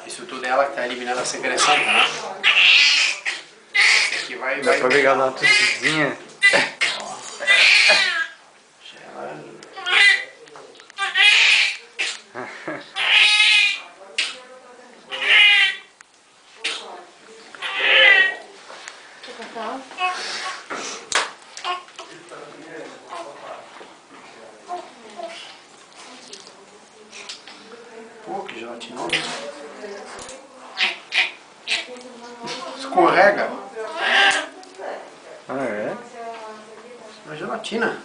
Isso tudo é ela que tá eliminando a secreção, tá? Aqui vai... Dá pra pegar uma tossidinha. Pô, que gelatinoso. Escorrega. Ah, é? Uma gelatina.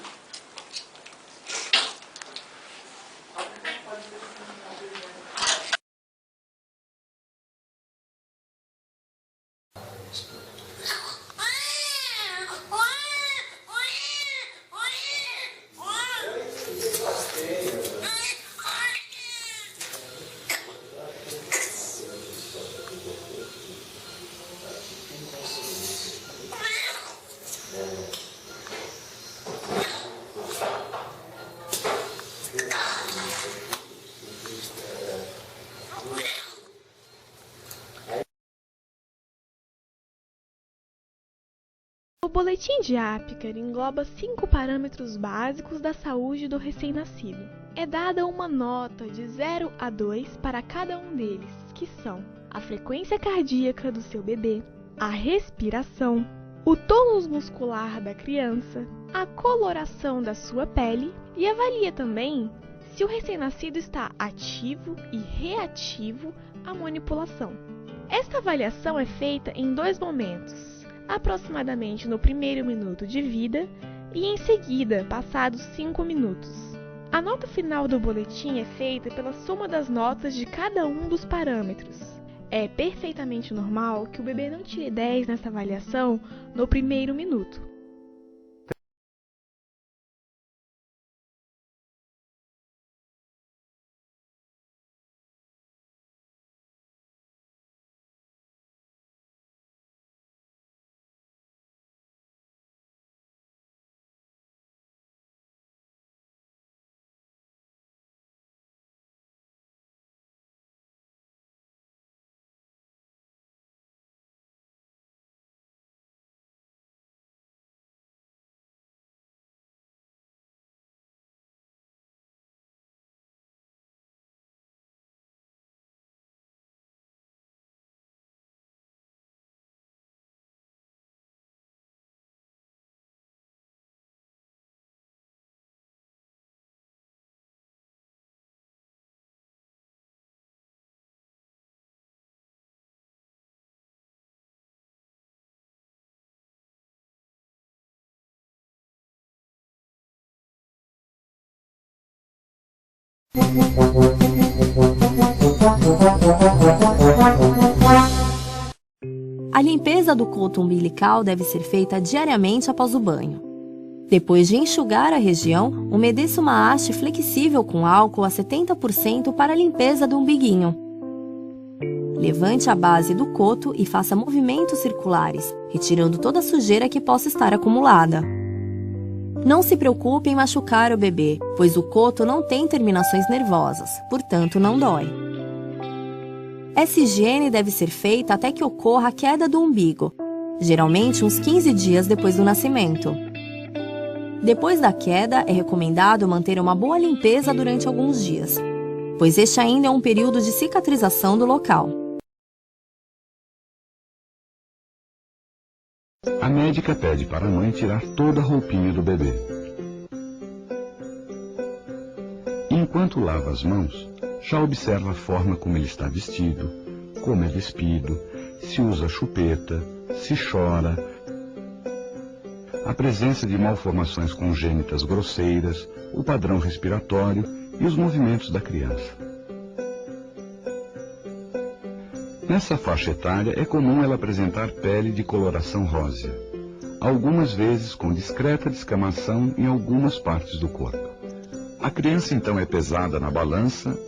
O boletim de Apgar engloba 5 parâmetros básicos da saúde do recém-nascido. É dada uma nota de 0 a 2 para cada um deles, que são a frequência cardíaca do seu bebê, a respiração, o tônus muscular da criança, a coloração da sua pele e avalia também se o recém-nascido está ativo e reativo à manipulação. Esta avaliação é feita em 2 momentos, aproximadamente no primeiro minuto de vida e em seguida, passados 5 minutos. A nota final do boletim é feita pela soma das notas de cada um dos parâmetros. É perfeitamente normal que o bebê não tire 10 nessa avaliação no primeiro minuto. A limpeza do coto umbilical deve ser feita diariamente após o banho. Depois de enxugar a região, umedeça uma haste flexível com álcool a 70% para a limpeza do umbiguinho. Levante a base do coto e faça movimentos circulares, retirando toda a sujeira que possa estar acumulada. Não se preocupe em machucar o bebê, pois o coto não tem terminações nervosas, portanto não dói. Essa higiene deve ser feita até que ocorra a queda do umbigo, geralmente uns 15 dias depois do nascimento. Depois da queda, é recomendado manter uma boa limpeza durante alguns dias, pois este ainda é um período de cicatrização do local. A médica pede para a mãe tirar toda a roupinha do bebê. Enquanto lava as mãos, já observa a forma como ele está vestido, como é despido, se usa chupeta, se chora, a presença de malformações congênitas grosseiras, o padrão respiratório e os movimentos da criança. Nessa faixa etária é comum ela apresentar pele de coloração rósea, algumas vezes com discreta descamação em algumas partes do corpo. A criança então é pesada na balança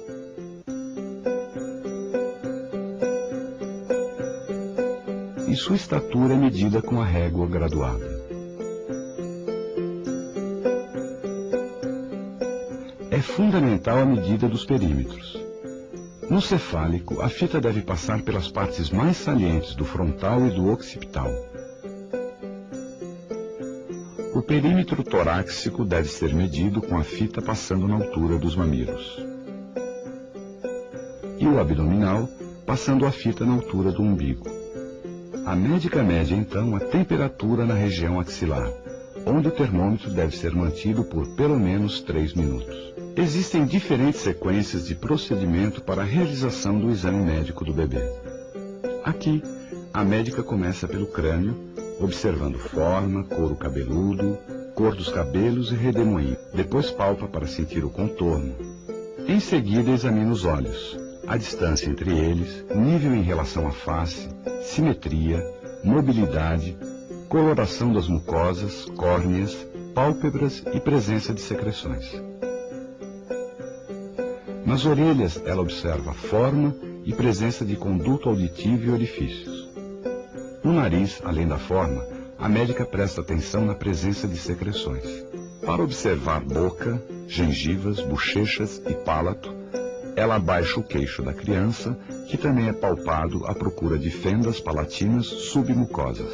e sua estatura é medida com a régua graduada. É fundamental a medida dos perímetros. No cefálico, a fita deve passar pelas partes mais salientes do frontal e do occipital. O perímetro torácico deve ser medido com a fita passando na altura dos mamilos. E o abdominal, passando a fita na altura do umbigo. A médica mede então a temperatura na região axilar, onde o termômetro deve ser mantido por pelo menos 3 minutos. Existem diferentes sequências de procedimento para a realização do exame médico do bebê. Aqui, a médica começa pelo crânio, observando forma, couro cabeludo, cor dos cabelos e redemoinho. Depois palpa para sentir o contorno. Em seguida, examina os olhos, a distância entre eles, nível em relação à face, simetria, mobilidade, coloração das mucosas, córneas, pálpebras e presença de secreções. Nas orelhas, ela observa forma e presença de conduto auditivo e orifícios. No nariz, além da forma, a médica presta atenção na presença de secreções. Para observar boca, gengivas, bochechas e palato, ela abaixa o queixo da criança, que também é palpado à procura de fendas palatinas submucosas.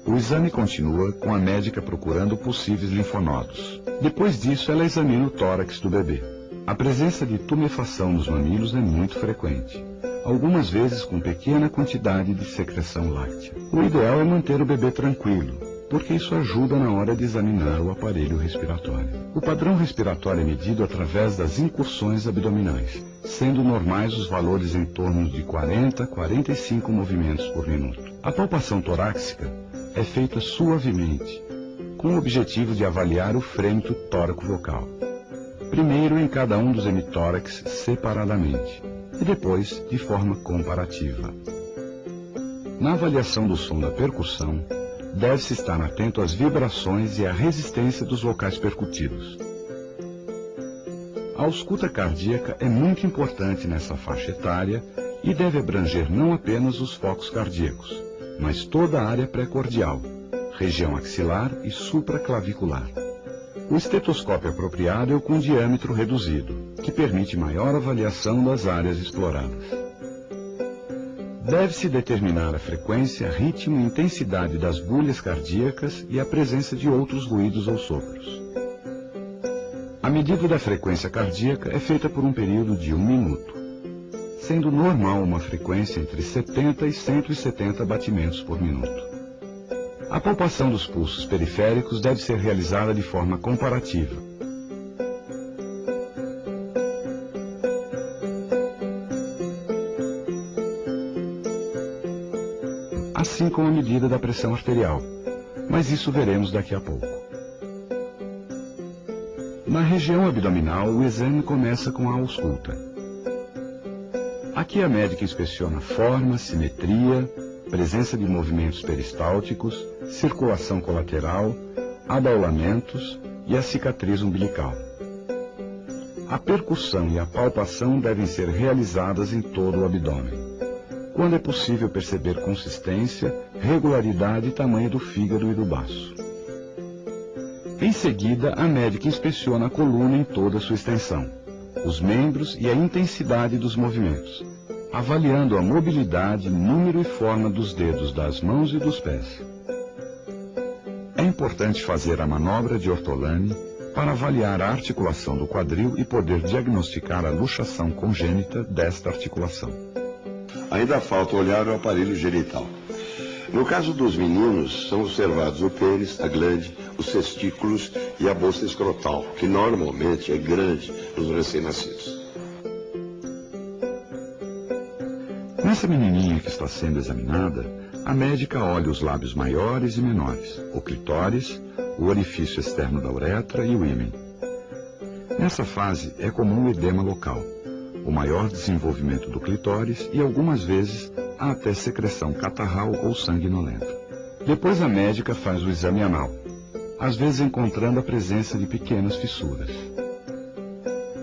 O exame continua com a médica procurando possíveis linfonodos. Depois disso, ela examina o tórax do bebê. A presença de tumefação nos mamilos é muito frequente, algumas vezes com pequena quantidade de secreção láctea. O ideal é manter o bebê tranquilo, porque isso ajuda na hora de examinar o aparelho respiratório. O padrão respiratório é medido através das incursões abdominais, sendo normais os valores em torno de 40 a 45 movimentos por minuto. A palpação torácica é feita suavemente, com o objetivo de avaliar o frêmito tóraco-vocal. Primeiro em cada um dos hemitórax separadamente, e depois de forma comparativa. Na avaliação do som da percussão, deve-se estar atento às vibrações e à resistência dos locais percutidos. A ausculta cardíaca é muito importante nessa faixa etária e deve abranger não apenas os focos cardíacos, mas toda a área pré-cordial, região axilar e supraclavicular. O estetoscópio apropriado é o com diâmetro reduzido, que permite maior avaliação das áreas exploradas. Deve-se determinar a frequência, ritmo e intensidade das bulhas cardíacas e a presença de outros ruídos ou sopros. A medida da frequência cardíaca é feita por um período de 1 minuto, sendo normal uma frequência entre 70 e 170 batimentos por minuto. A palpação dos pulsos periféricos deve ser realizada de forma comparativa. Assim como a medida da pressão arterial, mas isso veremos daqui a pouco. Na região abdominal, o exame começa com a ausculta. Aqui a médica inspeciona forma, simetria, presença de movimentos peristálticos, circulação colateral, abaulamentos e a cicatriz umbilical. A percussão e a palpação devem ser realizadas em todo o abdômen, quando é possível perceber consistência, regularidade e tamanho do fígado e do baço. Em seguida, a médica inspeciona a coluna em toda a sua extensão, os membros e a intensidade dos movimentos, avaliando a mobilidade, número e forma dos dedos das mãos e dos pés. É importante fazer a manobra de Ortolani para avaliar a articulação do quadril e poder diagnosticar a luxação congênita desta articulação. Ainda falta olhar o aparelho genital. No caso dos meninos, são observados o pênis, a glande, os testículos e a bolsa escrotal, que normalmente é grande nos recém-nascidos. Nessa menininha que está sendo examinada, a médica olha os lábios maiores e menores, o clitóris, o orifício externo da uretra e o ímen. Nessa fase é comum o edema local, o maior desenvolvimento do clitóris e algumas vezes há até secreção catarral ou sanguinolenta. Depois a médica faz o exame anal, às vezes encontrando a presença de pequenas fissuras.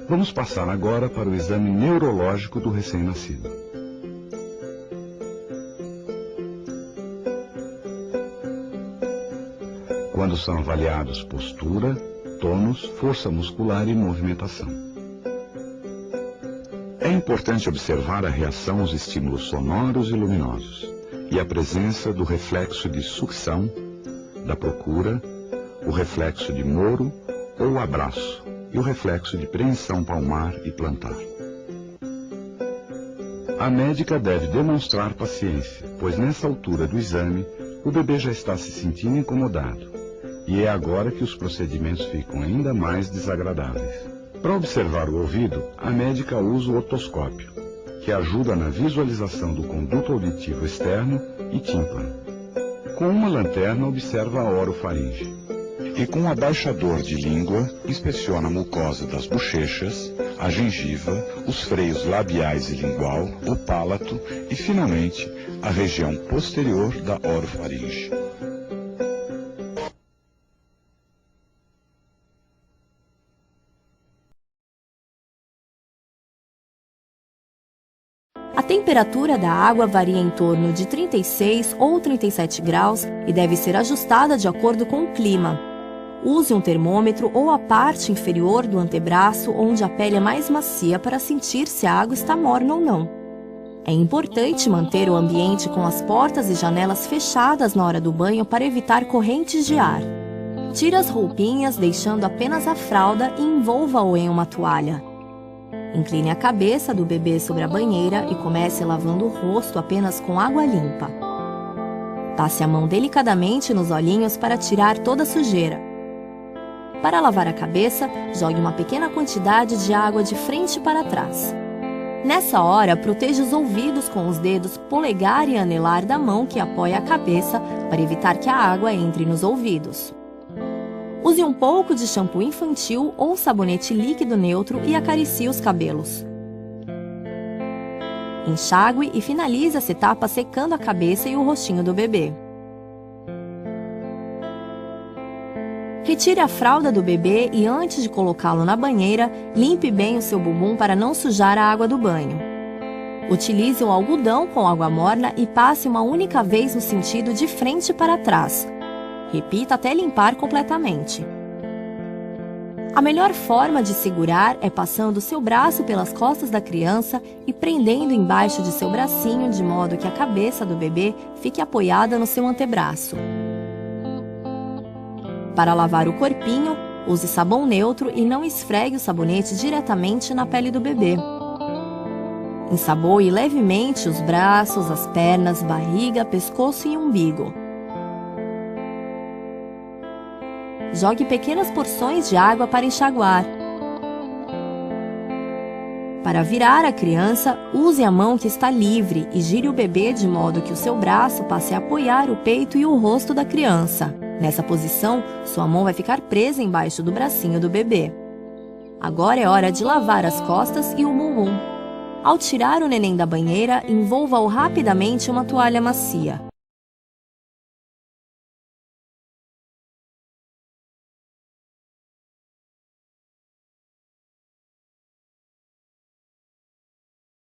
Vamos passar agora para o exame neurológico do recém-nascido. Quando são avaliados postura, tônus, força muscular e movimentação. É importante observar a reação aos estímulos sonoros e luminosos e a presença do reflexo de sucção, da procura, o reflexo de moro ou abraço e o reflexo de preensão palmar e plantar. A médica deve demonstrar paciência, pois nessa altura do exame o bebê já está se sentindo incomodado e é agora que os procedimentos ficam ainda mais desagradáveis. Para observar o ouvido, a médica usa o otoscópio, que ajuda na visualização do conduto auditivo externo e tímpano. Com uma lanterna, observa a orofaringe. E com um abaixador de língua, inspeciona a mucosa das bochechas, a gengiva, os freios labiais e lingual, o palato e, finalmente, a região posterior da orofaringe. A temperatura da água varia em torno de 36 ou 37 graus e deve ser ajustada de acordo com o clima. Use um termômetro ou a parte inferior do antebraço onde a pele é mais macia para sentir se a água está morna ou não. É importante manter o ambiente com as portas e janelas fechadas na hora do banho para evitar correntes de ar. Tire as roupinhas, deixando apenas a fralda e envolva-o em uma toalha. Incline a cabeça do bebê sobre a banheira e comece lavando o rosto apenas com água limpa. Passe a mão delicadamente nos olhinhos para tirar toda a sujeira. Para lavar a cabeça, jogue uma pequena quantidade de água de frente para trás. Nessa hora, proteja os ouvidos com os dedos polegar e anelar da mão que apoia a cabeça para evitar que a água entre nos ouvidos. Use um pouco de shampoo infantil ou sabonete líquido neutro e acaricie os cabelos. Enxague e finalize essa etapa secando a cabeça e o rostinho do bebê. Retire a fralda do bebê e antes de colocá-lo na banheira, limpe bem o seu bumbum para não sujar a água do banho. Utilize o algodão com água morna e passe uma única vez no sentido de frente para trás. Repita até limpar completamente. A melhor forma de segurar é passando seu braço pelas costas da criança e prendendo embaixo de seu bracinho de modo que a cabeça do bebê fique apoiada no seu antebraço. Para lavar o corpinho, use sabão neutro e não esfregue o sabonete diretamente na pele do bebê. Ensaboe levemente os braços, as pernas, barriga, pescoço e umbigo. Jogue pequenas porções de água para enxaguar. Para virar a criança, use a mão que está livre e gire o bebê de modo que o seu braço passe a apoiar o peito e o rosto da criança. Nessa posição, sua mão vai ficar presa embaixo do bracinho do bebê. Agora é hora de lavar as costas e o bumbum. Ao tirar o neném da banheira, envolva-o rapidamente em uma toalha macia.